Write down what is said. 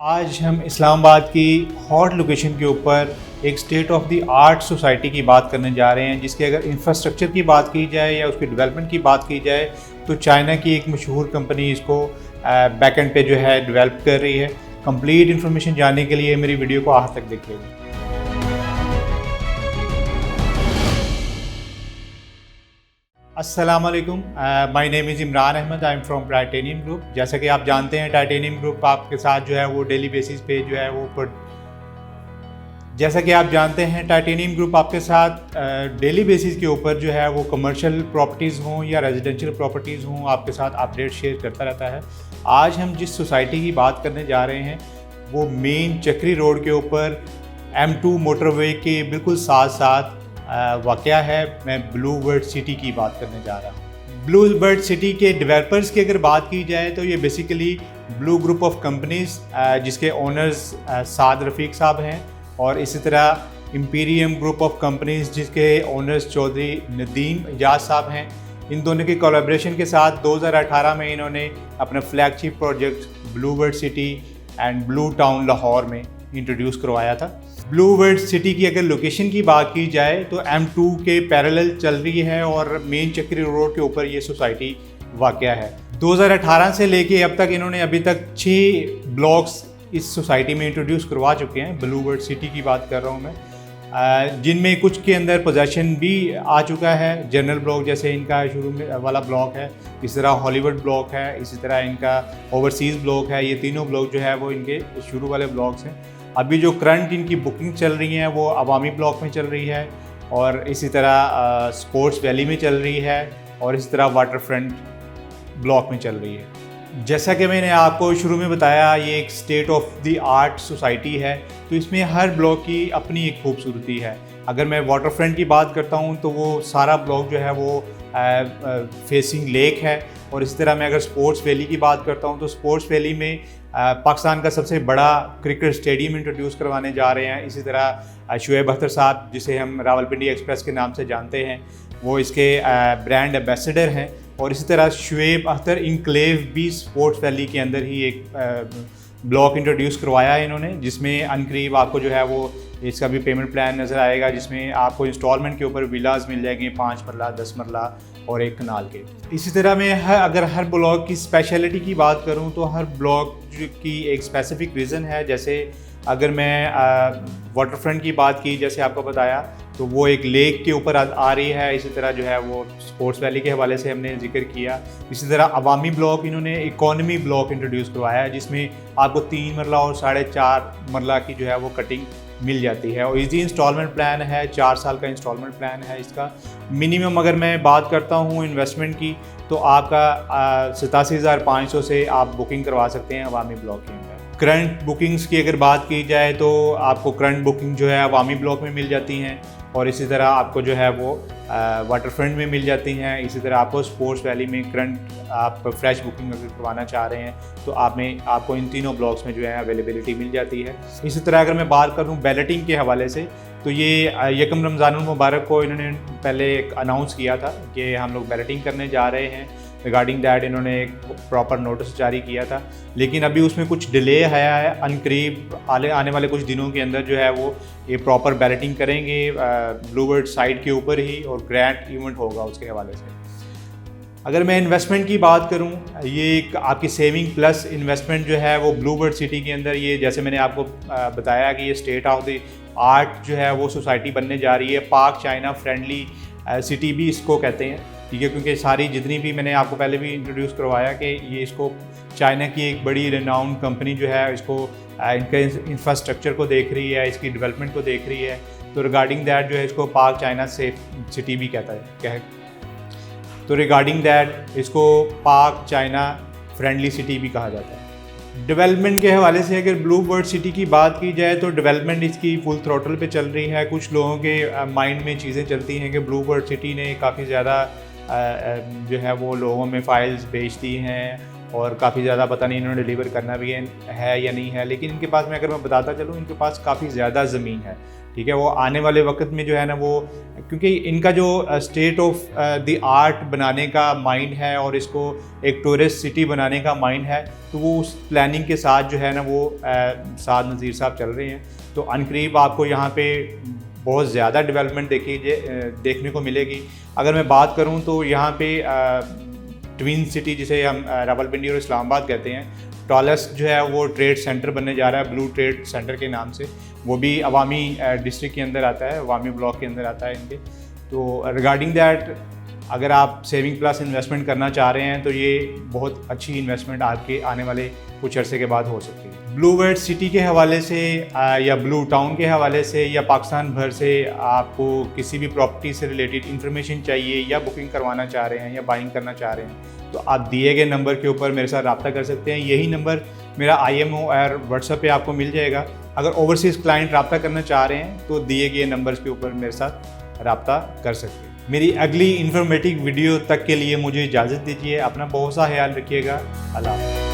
आज हम इस्लामाबाद की हॉट लोकेशन के ऊपर एक state of the art society की बात करने जा रहे हैं, जिसके अगर इंफ्रास्ट्रक्चर की बात की जाए या उसकी डेवलपमेंट की बात की जाए तो चाइना की एक मशहूर कंपनी इसको बैकएंड पे जो है डेवलप कर रही है। कंप्लीट इन्फॉर्मेशन जानने के लिए मेरी वीडियो को आखिर तक देखिएगा। अस्सलाम वालेकुम, my name is Imran Ahmad, I am from titanium group. जैसा कि आप जानते हैं टाइटेनियम ग्रुप आपके साथ जो है वो डेली बेसिस पे जो है वो जैसा कि आप जानते हैं टाइटेनियम ग्रुप आपके साथ डेली बेसिस के ऊपर जो है वो कमर्शियल प्रॉपर्टीज़ हों या रेजिडेंशियल प्रॉपर्टीज़ हों आपके साथ अपडेट शेयर करता रहता है। आज हम जिस सोसाइटी की बात करने जा रहे हैं वो मेन चक्री रोड के ऊपर M2 मोटरवे के बिल्कुल साथ साथ वाक़या है। मैं ब्लू बर्ड सिटी की बात करने जा रहा हूँ। ब्लू बर्ड सिटी के डेवलपर्स की अगर बात की जाए तो ये basically blue group of companies जिसके ओनर्स साद रफ़ीक साहब हैं, और इसी तरह इम्पीरियम ग्रुप ऑफ कंपनीज़ जिसके ओनर्स चौधरी नदीम एजाज साहब हैं। इन दोनों के कोलैबोरेशन के साथ 2018 में इन्होंने अपना flagship project blue bird city and blue town Lahore में इंट्रोड्यूस करवाया था। ब्लू बर्ड सिटी की अगर लोकेशन की बात की जाए तो M2 के पैरेलल चल रही है और मेन चक्री रोड के ऊपर ये सोसाइटी वाक़या है। 2018 से लेके अब तक इन्होंने अभी तक 6 ब्लॉक्स इस सोसाइटी में इंट्रोड्यूस करवा चुके हैं। ब्लू बर्ड सिटी की बात कर रहा हूँ मैं, जिनमें कुछ के अंदर पोजेशन भी आ चुका है। जनरल ब्लॉक जैसे इनका शुरू में वाला ब्लॉक है, इस तरह हॉलीवुड ब्लॉक है, इसी तरह इनका ओवरसीज़ ब्लॉक है। ये तीनों ब्लॉक जो है वो इनके शुरू वाले ब्लॉक्स हैं। अभी जो करंट इनकी बुकिंग चल रही है वो अवामी ब्लॉक में चल रही है, और इसी तरह स्पोर्ट्स वैली में चल रही है, और इसी तरह वाटर फ्रंट ब्लॉक में चल रही है। जैसा कि मैंने आपको शुरू में बताया, ये एक state of the art society है, तो इसमें हर ब्लॉक की अपनी एक खूबसूरती है। अगर मैं वाटर फ्रंट की बात करता हूँ तो वो सारा ब्लॉक जो है वो फेसिंग लेक है, और इसी तरह मैं अगर स्पोर्ट्स वैली की बात करता हूँ तो स्पोर्ट्स वैली में पाकिस्तान का सबसे बड़ा क्रिकेट स्टेडियम इंट्रोड्यूस करवाने जा रहे हैं। इसी तरह शुएब अख्तर साहब, जिसे हम रावलपिंडी एक्सप्रेस के नाम से जानते हैं, वो इसके ब्रांड एम्बेसडर हैं। और इसी तरह शुएब अख्तर इनक्लेव भी स्पोर्ट्स वैली के अंदर ही एक ब्लॉक इंट्रोड्यूस करवाया है इन्होंने, जिसमें अनकरीब आपको जो है वो इसका भी पेमेंट प्लान नज़र आएगा, जिसमें आपको इंस्टॉलमेंट के ऊपर विलाज मिल जाएंगे 5 मरला 10 मरला और एक कनाल के। इसी तरह मैं अगर हर ब्लॉक की स्पेशलिटी की बात करूं तो हर ब्लॉक की एक स्पेसिफिक रीज़न है। जैसे अगर मैं वाटर फ्रंट की बात की, जैसे आपको बताया, तो वो एक लेक के ऊपर आ रही है। इसी तरह जो है वो स्पोर्ट्स वैली के हवाले से हमने जिक्र किया। इसी तरह अवामी ब्लॉक इन्होंने इकॉनमी ब्लॉक इंट्रोड्यूस करवाया है, जिसमें आपको 3 मरला और 4.5 मरला की जो है वो कटिंग मिल जाती है, और इजी इंस्टॉलमेंट प्लान है, 4 साल का इंस्टॉलमेंट प्लान है इसका। मिनिमम अगर मैं बात करता हूँ इन्वेस्टमेंट की तो आपका 87,500 से आप बुकिंग करवा सकते हैं अवामी ब्लॉक के अंदर। करंट बुकिंग्स की अगर बात की जाए तो आपको करंट बुकिंग जो है अवामी ब्लॉक में मिल जाती हैं, और इसी तरह आपको जो है वो वाटर फ्रंट में मिल जाती हैं। इसी तरह आपको स्पोर्ट्स वैली में करंट आप फ्रेश बुकिंग अगर करवाना चाह रहे हैं तो आपको इन तीनों ब्लॉक्स में जो है अवेलेबिलिटी मिल जाती है। इसी तरह अगर मैं बात करूं बैलेटिंग के हवाले से, तो ये यकम रमज़ानुल मुबारक को इन्होंने पहले एक अनाउंस किया था कि हम लोग बैलेटिंग करने जा रहे हैं। रिगार्डिंग दैट इन्होंने एक प्रॉपर नोटिस जारी किया था, लेकिन अभी उसमें कुछ डिले आया है। अनकरीब आने वाले कुछ दिनों के अंदर जो है वो ये प्रॉपर बैलेटिंग करेंगे ब्लू बर्ड साइट के ऊपर ही, और ग्रैंड इवेंट होगा उसके हवाले से। अगर मैं इन्वेस्टमेंट की बात करूं, ये एक आपकी सेविंग प्लस इन्वेस्टमेंट जो है वो ब्लू बर्ड सिटी के अंदर, ये जैसे मैंने आपको बताया कि ये स्टेट ऑफ द आर्ट जो है वो सोसाइटी बनने जा रही है। पाक चाइना फ्रेंडली सिटी भी इसको कहते हैं, ठीक है, क्योंकि सारी जितनी भी मैंने आपको पहले भी इंट्रोड्यूस करवाया कि ये इसको चाइना की एक बड़ी रिनाउंड कंपनी जो है इसको इनके इंफ्रास्ट्रक्चर को देख रही है, इसकी डेवलपमेंट को देख रही है। तो रिगार्डिंग दैट जो है इसको पाक चाइना सेफ सिटी भी कहता है। तो रिगार्डिंग दैट इसको पाक चाइना फ्रेंडली सिटी भी कहा जाता है। डेवलपमेंट के हवाले से अगर ब्लू बर्ड सिटी की बात की जाए तो डेवलपमेंट इसकी फुल थ्रोटल पे चल रही है। कुछ लोगों के माइंड में चीज़ें चलती हैं कि ब्लू बर्ड सिटी ने काफ़ी ज़्यादा जो है वो लोगों में फ़ाइल्स बेच दी हैं, और काफ़ी ज़्यादा पता नहीं इन्होंने डिलीवर करना भी है या नहीं है। लेकिन इनके पास, मैं अगर मैं बताता चलूँ, इनके पास काफ़ी ज़्यादा ज़मीन है, ठीक है। वो आने वाले वक्त में जो है ना वो, क्योंकि इनका जो स्टेट ऑफ द आर्ट बनाने का माइंड है और इसको एक टूरिस्ट सिटी बनाने का माइंड है, तो वो उस प्लानिंग के साथ जो है ना वो साद नज़ीर साहब चल रहे हैं। तो अनकरीब आपको यहाँ पे बहुत ज़्यादा डेवलपमेंट देखने को मिलेगी। अगर मैं बात करूँ तो यहाँ पे ट्विन सिटी जिसे हम रावलपिंडी और इस्लामाबाद कहते हैं, टॉलेस्ट जो है वो ट्रेड सेंटर बनने जा रहा है ब्लू ट्रेड सेंटर के नाम से। वो भी अवामी डिस्ट्रिक्ट के अंदर आता है, अवामी ब्लॉक के अंदर आता है इनके। तो रिगार्डिंग दैट, अगर आप सेविंग प्लस इन्वेस्टमेंट करना चाह रहे हैं तो ये बहुत अच्छी इन्वेस्टमेंट आपके आने वाले कुछ अरसे के बाद हो सकती है। ब्लू वर्ल्ड सिटी के हवाले से या ब्लू टाउन के हवाले से या पाकिस्तान भर से आपको किसी भी प्रॉपर्टी से रिलेटेड इन्फॉर्मेशन चाहिए या बुकिंग करवाना चाह रहे हैं या बाइंग करना चाह रहे हैं, तो आप दिए गए नंबर के ऊपर मेरे साथ रब्ता कर सकते हैं। यही नंबर मेरा IMO और व्हाट्सएप पे आपको मिल जाएगा। अगर ओवरसीज़ क्लाइंट रब्ता करना चाह रहे हैं तो दिए गए नंबर्स के ऊपर मेरे साथ रब्ता कर सकते हैं। मेरी अगली इन्फॉर्मेटिव वीडियो तक के लिए मुझे इजाज़त दीजिए। अपना बहुत सा ख्याल रखिएगा। अल्लाह हाफ़िज़।